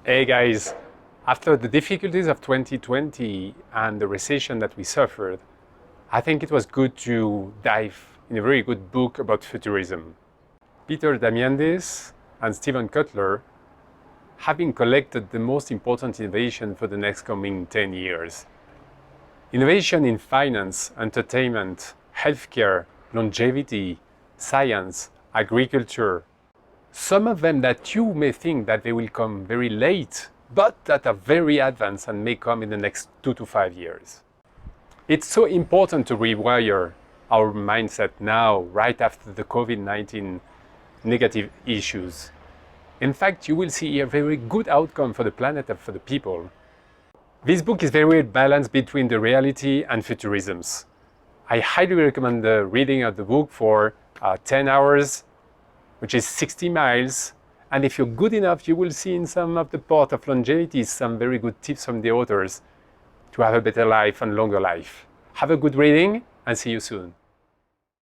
Hey guys, after the difficulties of 2020 and the recession that we suffered, I think it was good to dive in a very good book about futurism. Peter Diamandis and Stephen Kotler have been collected the most important innovation for the next coming 10 years. Innovation in finance, entertainment, healthcare, longevity, science, agriculture. Some of them that you may think that they will come very late, but that are very advanced and may come in the next 2 to 5 years. It's so important to rewire our mindset now, right after the COVID-19 negative issues. In fact, you will see a very good outcome for the planet and for the people. This book is very well balanced between the reality and futurisms. I highly recommend the reading of the book for 10 hours, which is 60 miles. And if you're good enough, you will see in some of the part of longevity some very good tips from the authors to have a better life and longer life. Have a good reading and see you soon.